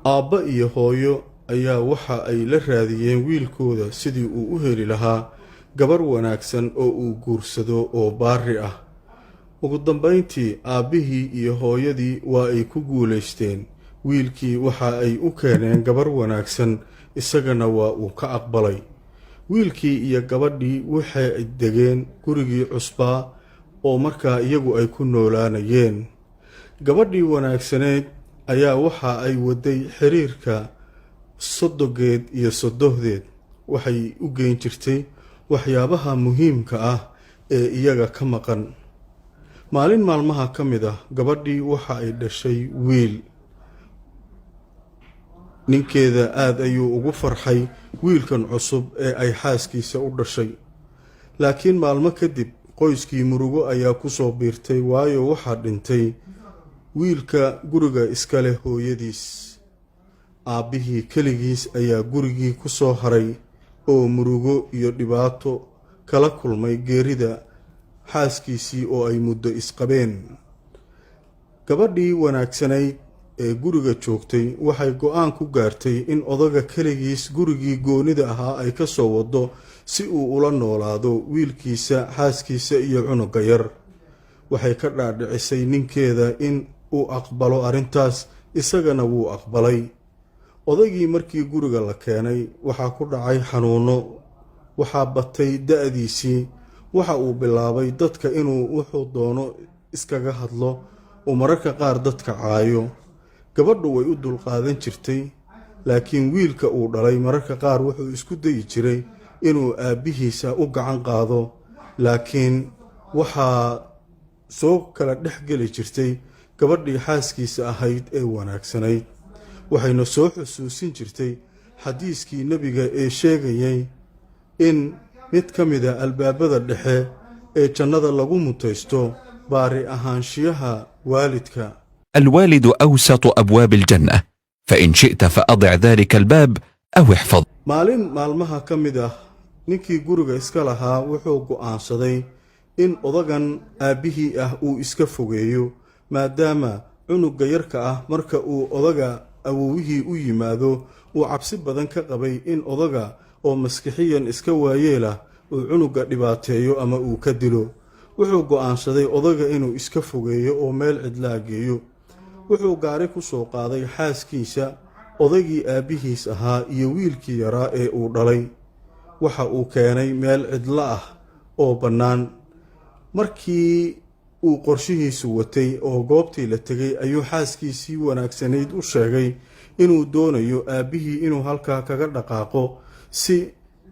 aabba iyo hooyo ayaa waxa ay la raadiyeen wiilkooda sidii uu u heli lahaa gabar wanaagsan oo uu guursado oo baari ah. ugu dambayntii aabbihii iyo hooyadii waa ay ku guulaysteen. wiilkii waxa ay u keeneen gabar wanaagsan, isagana waa uu ka aqbalay. wiilkii iyo gabadhii waxay degeen gurigii cusbaa oo markaa iyagu ay ku noolaanayeen. gabadhii wanaagsaneed ayaa waxa ay waday xiriirka sodogeed iyo sodohdeed. waxay u geyn jirtay waxyaabaha muhiimka ah ee iyaga ka maqan. maalin maalmaha ka mid ah gabadhii waxa ay dhashay wiil. ninkeeda aad ayuu ugu farxay wiilkan cusub ee ay xaaskiisa u dhashay. laakiin maalmo kadib qoyskii murugo ayaa ku soo biirtay, waayo waxaa dhintay wiilka guriga iska leh hooyadiis. aabbihii keligiis ayaa gurigii ku soo haray oo murugo iyo dhibaato kala kulmay geerida xaaskiisii oo ay muddo isqabeen. gabadhii wanaagsanayd ee guriga joogtay waxay go'aan ku gaartay in odaga keligiis gurigii goonida ahaa ay ka soo wado si uu ula noolaado wiilkiisa, xaaskiisa iyo cunuga yar. waxay ka dhaadhicisay ninkeeda in uu aqbalo arrintaas, isagana wuu aqbalay. odaygii markii guriga la keenay waxaa ku dhacay xanuuno, waxaa batay da'diisii. waxa uu bilaabay dadka inuu wuxuu doono iskaga hadlo oo mararka qaar dadka caayo. gabadhu way u dulqaadan jirtay, laakiin wiilka uu dhalay mararka qaar wuxuu isku dayi jiray inuu aabbihiisa u gacan qaado, laakiin waxaa soo kala dhex geli jirtay gabadhii xaaskiisa ahayd ee wanaagsanayd. waxayna soo xusuusin jirtay xadiiskii nebiga ee sheegayay in mid ka mida albaabada dhexe ee jannada lagu mutaysto baari ahaanshiyaha waalidka. الوالد أوسط أبواب الجنة، فإن شئت فأضع ذلك الباب أو احفظ. maalin maalmaha ka mid ah ninkii guriga iska lahaa wuxuu go'aansaday in odagan aabbihii ah uu iska fogeeyo, maadaama cunuga yarka ah marka uu odaga awowihii u yimaado uu cabsi badan ka qabay in odaga oo maskixiyan iska waayeelah uu cunuga dhibaateeyo ama uu ka dilo. wuxuu go'aansaday odaga inuu iska fogeeyo oo meel cidlaa geeyo. wuxuu gaari ku soo qaaday xaaskiisa, odaygii aabbihiis ahaa iyo wiilkii yaraa ee uu dhalay. waxa uu keenay meel cidlo ah oo bannaan. markii uu qorshihiisu watay oo goobtii la tegay ayuu xaaskiisii wanaagsanayd u sheegay inuu doonayo aabbihii inuu halkaa kaga dhaqaaqo si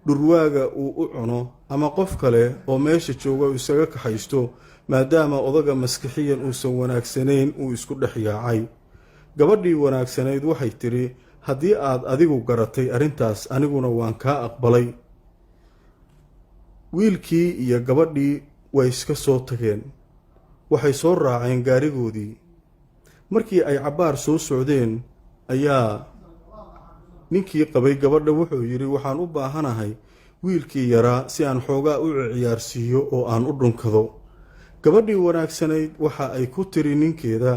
dhurwaaga uu u cuno ama qof kale oo meesha jooga uu isaga kaxaysto, maadaama odaga maskixiyan uusan wanaagsanayn uu isku dhex yaacay. gabadhii wanaagsanayd waxay tidhi, haddii aad adigu garatay arrintaas aniguna waan kaa aqbalay. wiilkii iyo gabadhii way iska soo tageen. waxay soo raaceen gaarigoodii. markii ay cabbaar soo socdeen ayaa ninkii qabay gabadha wuxuu yidhi, waxaan u baahanahay wiilkii yaraa si aan xoogaa u ciyaarsiiyo oo aan u dhunkado. gabadhii wanaagsanayd waxa ay ku tiri ninkeeda,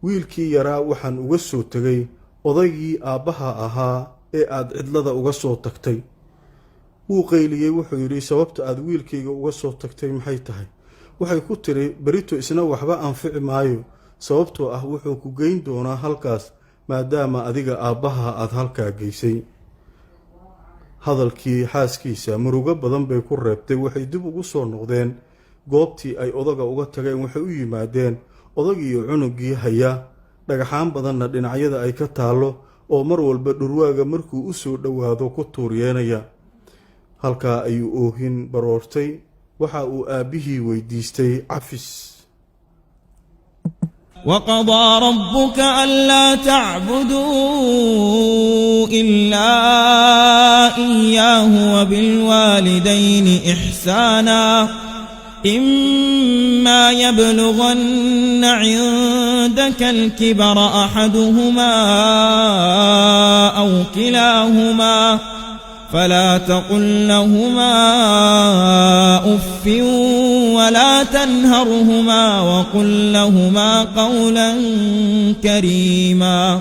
wiilkii yaraa waxaan uga soo tegay odaygii aabbaha ahaa ee aad cidlada uga soo tagtay. wuu qayliyey, wuxuu yidhi, sababta aad wiilkayga uga soo tagtay maxay tahay? waxay ku tiri, berito isna waxba anfici maayo, sababtoo ah wuxuu ku geyn doonaa halkaas maadaama adiga aabbaha aad halkaa geysay. hadalkii xaaskiisa murugo badan bay ku reebtay. waxay dib ugu soo noqdeen goobtii ay odaga uga tageen. waxay u yimaadeen odagiiyo cunugii haya, dhagaxaan badanna dhinacyada ay ka taallo oo mar walba dhurwaaga markuu u soo dhowaado ku tuuryeenaya. halkaa ayuu oohin baroortay. waxa uu aabbihii weydiistay cafis. وقضى ربك ألا تعبدوا إلا إياه وبالوالدين إحسانا إما يبلغن عندك الكبر أحدهما أو كلاهما فلا تقل لهما أف ولا تنهرهما وقل لهما قولا كريما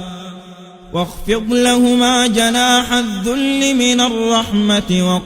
واخفض لهما جناح الذل من الرحمة